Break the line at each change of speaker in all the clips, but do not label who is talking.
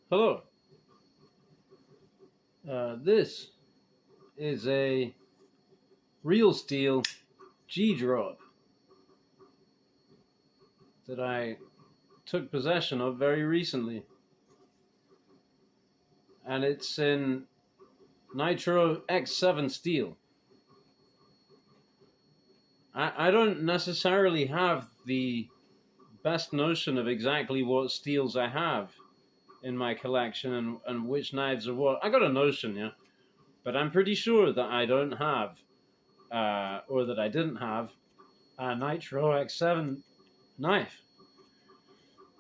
Hello. This is a real steel G-drop that I took possession of very recently. And it's in Nitro X7 steel. I don't necessarily have the best notion of exactly what steels I have in my collection and which knives are what. I got a notion, yeah, but I'm pretty sure that I don't have, or that I didn't have, a Nitro X7 knife.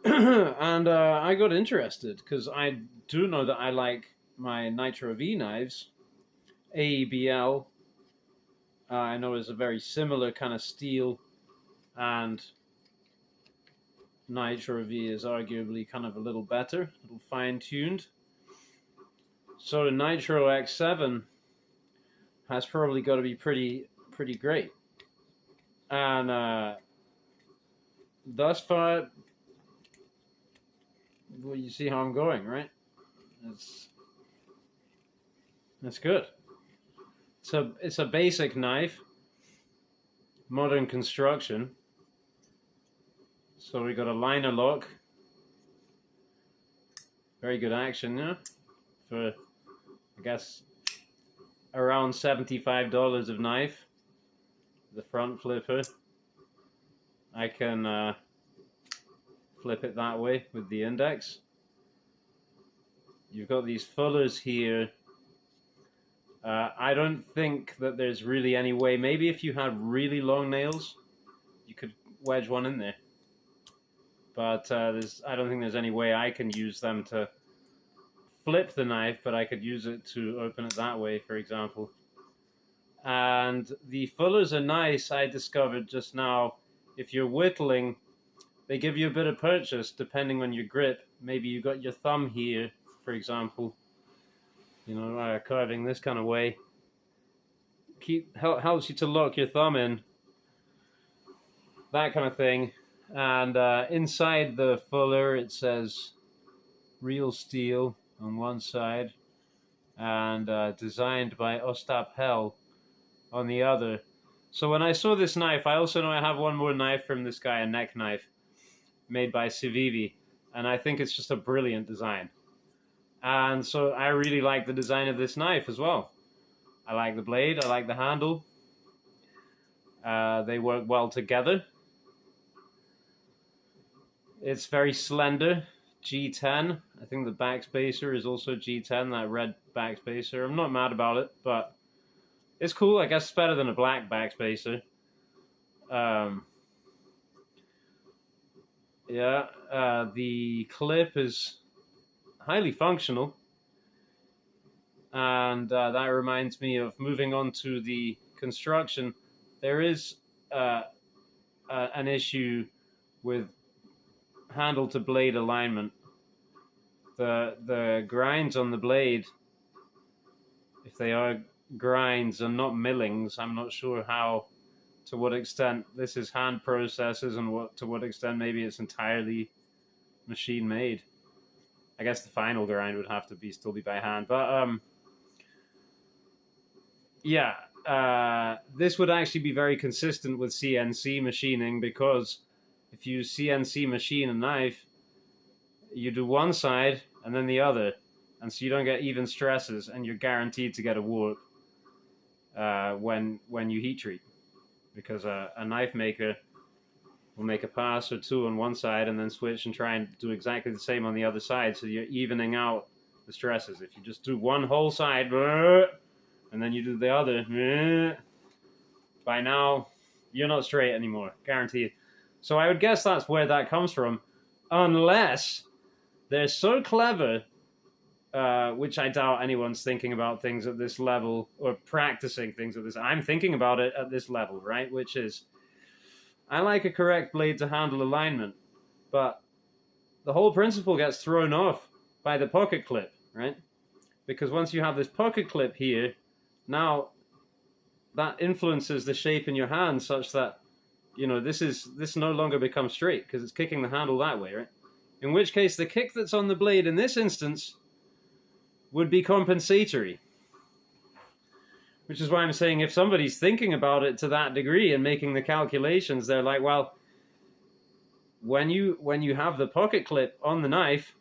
And I got interested because I do know that I like my Nitro V knives. AEBL, I know is a very similar kind of steel, and Nitro V is arguably kind of a little better, a little fine-tuned. So Nitro X7 has probably got to be pretty great. And thus far, well, you see how I'm going, right? That's good. It's a basic knife, modern construction. So we got a liner lock, very good action, yeah, for I guess around $75 of knife. The front flipper, I can flip it that way with the index. You've got these fullers here. I don't think that there's really any way. Maybe if you had really long nails, you could wedge one in there. But I don't think there's any way I can use them to flip the knife, but I could use it to open it that way, for example. And the fullers are nice, I discovered just now. If you're whittling, they give you a bit of purchase depending on your grip. Maybe you got your thumb here, for example, curving this kind of way. Helps you to lock your thumb in, that kind of thing. And inside the fuller, it says real steel on one side and designed by Ostap on the other. So when I saw this knife, I also know I have one more knife from this guy, a neck knife made by Civivi, and I think it's just a brilliant design. And so I really like the design of this knife as well. I like the blade, I like the handle. They work well together. It's very slender, G10. I think the backspacer is also G10, that red backspacer. I'm not mad about it, but it's cool. I guess it's better than a black backspacer. The clip is highly functional. And that reminds me of moving on to the construction. There is an issue with handle to blade alignment. The grinds on the blade, if they are grinds and not millings, I'm not sure to what extent this is hand processes and to what extent maybe it's entirely machine made. I guess the final grind would have to still be by hand, but this would actually be very consistent with CNC machining, because if you CNC machine a knife, you do one side and then the other, and so you don't get even stresses, and you're guaranteed to get a warp when you heat treat, because a knife maker will make a pass or two on one side and then switch and try and do exactly the same on the other side, so you're evening out the stresses. If you just do one whole side and then you do the other, by now you're not straight anymore, guaranteed. So I would guess that's where that comes from, unless they're so clever, which I doubt anyone's thinking about things at this level or practicing things at this. I'm thinking about it at this level, right? Which is, I like a correct blade to handle alignment, but the whole principle gets thrown off by the pocket clip, right? Because once you have this pocket clip here, now that influences the shape in your hand such that, this no longer becomes straight because it's kicking the handle that way, right? In which case, the kick that's on the blade in this instance would be compensatory. Which is why I'm saying if somebody's thinking about it to that degree and making the calculations, they're like, well, when you have the pocket clip on the knife,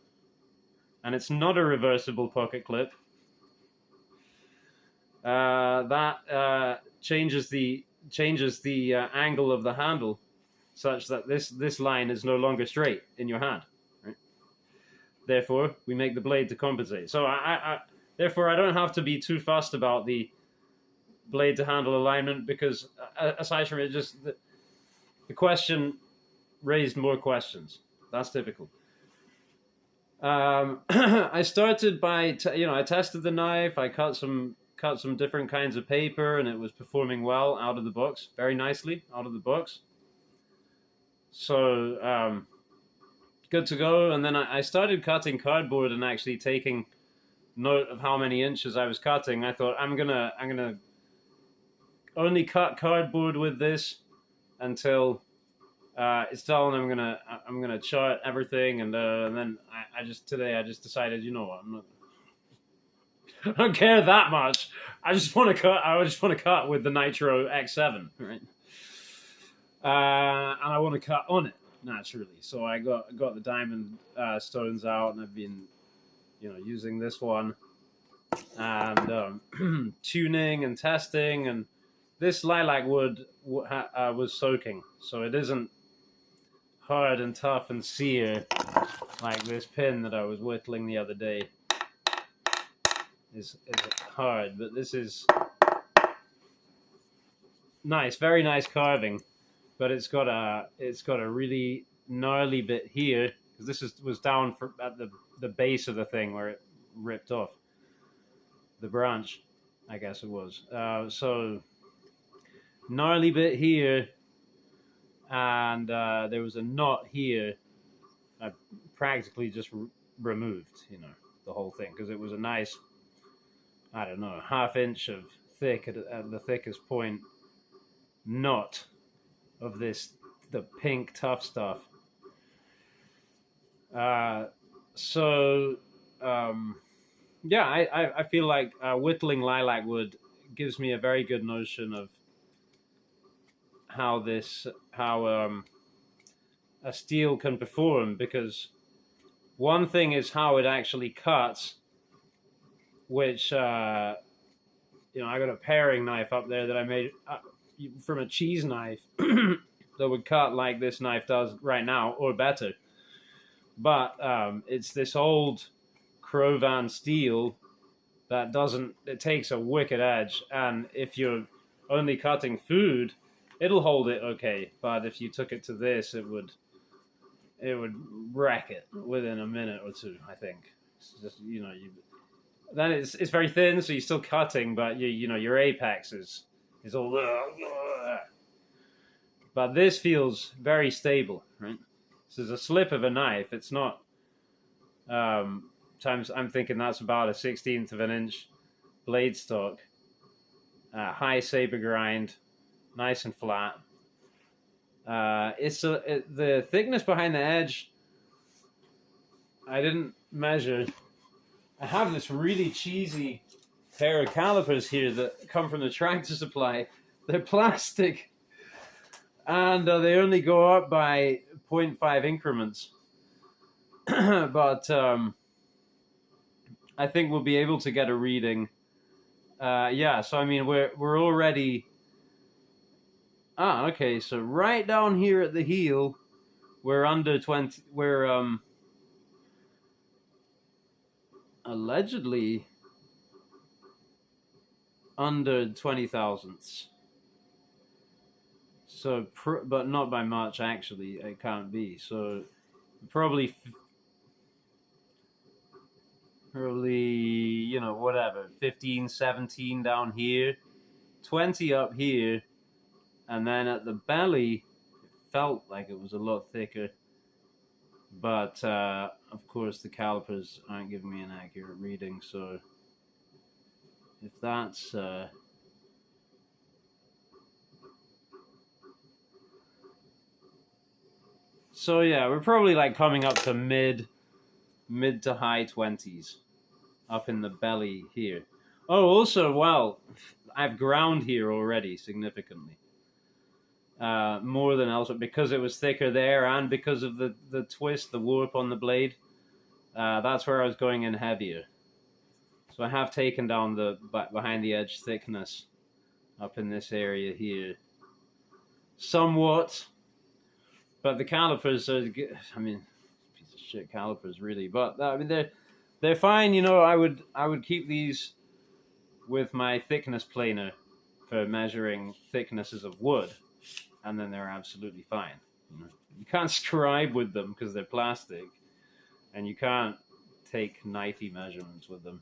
and it's not a reversible pocket clip, that changes the angle of the handle, such that this line is no longer straight in your hand. Right? Therefore, we make the blade to compensate. So therefore, I don't have to be too fussed about the blade to handle alignment, because aside from it, just the question raised more questions. That's typical. I started by I tested the knife. I cut some different kinds of paper, and it was performing well out of the box, very nicely out of the box. So good to go. And then I started cutting cardboard and actually taking note of how many inches I was cutting. I thought I'm gonna only cut cardboard with this until it's done. I'm gonna chart everything, and then I just decided, you know what, I don't care that much. I just want to cut with the Nitro X7, right? And I want to cut on it naturally. So I got the diamond stones out, and I've been using this one and tuning and testing, and this lilac wood was soaking, so it isn't hard and tough and sear like this pin that I was whittling the other day is hard. But this is nice, very nice carving, but it's got a really gnarly bit here, because this was down at the base of the thing where it ripped off the branch, I guess it was. So gnarly bit here, and there was a knot here. I practically just removed, the whole thing, because it was a nice, I don't know, ½ inch of thick at the thickest point knot of the pink tough stuff. Yeah, I feel like whittling lilac wood gives me a very good notion of how a steel can perform, because one thing is how it actually cuts, which I got a paring knife up there that I made from a cheese knife that would cut like this knife does right now, or better. But it's this old Crovan steel that it takes a wicked edge, and if you're only cutting food, it'll hold it okay. But if you took it to this, it would wreck it within a minute or two, I think. It's just, then it's very thin, so you're still cutting, but your apex is all. But this feels very stable, right? This is a slip of a knife. It's not. Times I'm thinking that's about a 1/16 of an inch blade stock. High saber grind, nice and flat. The thickness behind the edge, I didn't measure. I have this really cheesy pair of calipers here that come from the Tractor Supply. They're plastic, and they only go up by 0.5 increments. But I think we'll be able to get a reading. Yeah, so I mean we're already. Okay, so right down here at the heel, we're under 20. We're allegedly under 20 thousandths. So, but not by much, actually. It can't be. So, probably, whatever, 15, 17 down here, 20 up here, and then at the belly, it felt like it was a lot thicker. But, of course, the calipers aren't giving me an accurate reading, so if that's... So yeah, we're probably like coming up to mid to high 20s up in the belly here. Oh, also, wow, I've ground here already significantly. More than elsewhere because it was thicker there and because of the twist, the warp on the blade. That's where I was going in heavier. So I have taken down the behind the edge thickness up in this area here somewhat. But the calipers are, I mean, piece of shit calipers really. But I mean, they're fine. You know, I would keep these with my thickness planer for measuring thicknesses of wood, and then they're absolutely fine. You can't scribe with them because they're plastic, and you can't take knifey measurements with them.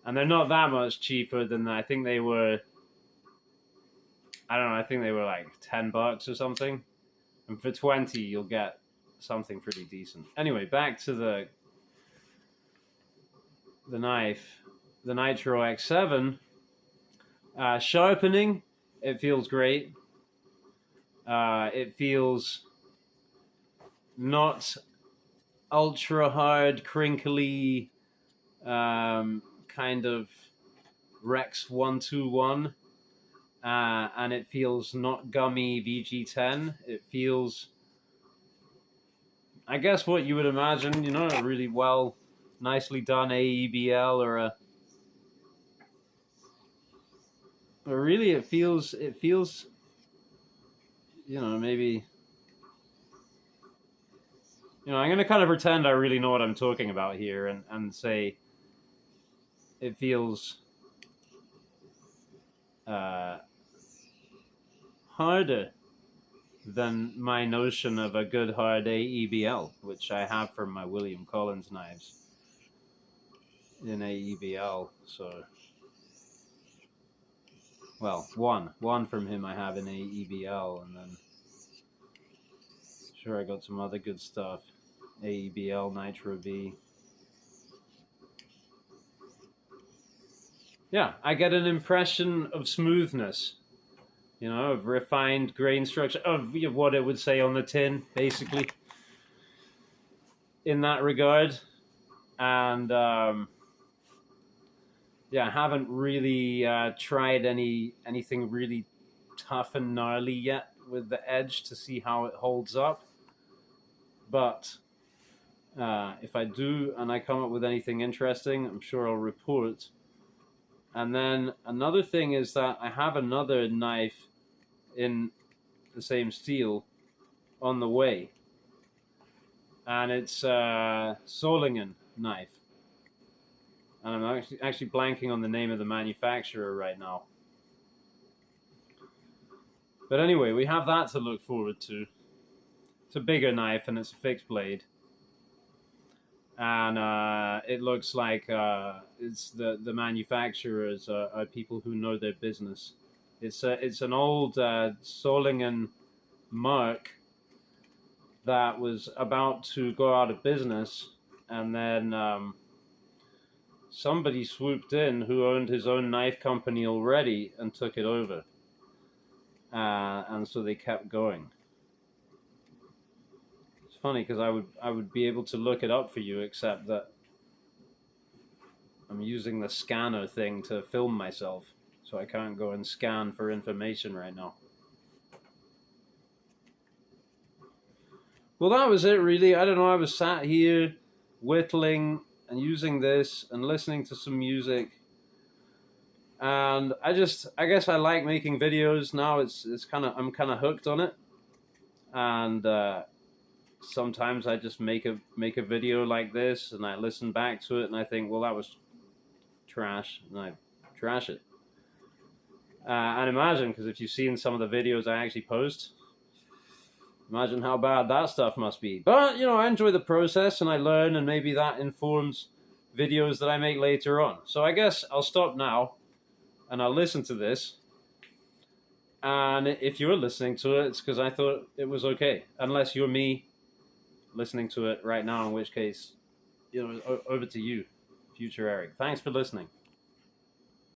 And they're not that much cheaper than I think they were. I don't know. I think they were like $10 or something, and for 20 you'll get something pretty decent. Anyway, back to the knife, the Nitro X7. Sharpening, it feels great. It feels not ultra hard, crinkly, kind of Rex 121, and it feels not gummy VG10. It feels, I guess, what you would imagine, you know, a really well, nicely done AEBL or really it feels, you know, maybe, you know, I'm going to kind of pretend I really know what I'm talking about here and say it feels harder than my notion of a good hard AEBL, which I have from my William Collins knives in AEBL. So, well, one from him I have in AEBL, and then sure I got some other good stuff. AEBL, Nitro B. Yeah, I get an impression of smoothness, you know, of refined grain structure, of what it would say on the tin, basically, in that regard. And yeah, I haven't really tried anything really tough and gnarly yet with the edge to see how it holds up. But if I do and I come up with anything interesting, I'm sure I'll report. And then another thing is that I have another knife in the same steel on the way. And it's a Solingen knife. And I'm actually blanking on the name of the manufacturer right now. But anyway, we have that to look forward to. It's a bigger knife and it's a fixed blade. And it looks like it's the manufacturers are people who know their business. It's an old Solingen mark that was about to go out of business, and then somebody swooped in who owned his own knife company already and took it over, and so they kept going. Funny because I would be able to look it up for you, except that I'm using the scanner thing to film myself, so I can't go and scan for information right now. Well, that was it really. I don't know, I was sat here whittling and using this and listening to some music, and I guess I like making videos now. I'm kind of hooked on it, and sometimes I just make a video like this and I listen back to it and I think, well, that was trash, and I trash it. And imagine, because if you've seen some of the videos I actually post, imagine how bad that stuff must be. But, you know, I enjoy the process and I learn, and maybe that informs videos that I make later on. So I guess I'll stop now and I'll listen to this. And if you're listening to it, it's because I thought it was okay. Unless you're me listening to it right now, in which case, you know, over to you, future Eric. Thanks for listening.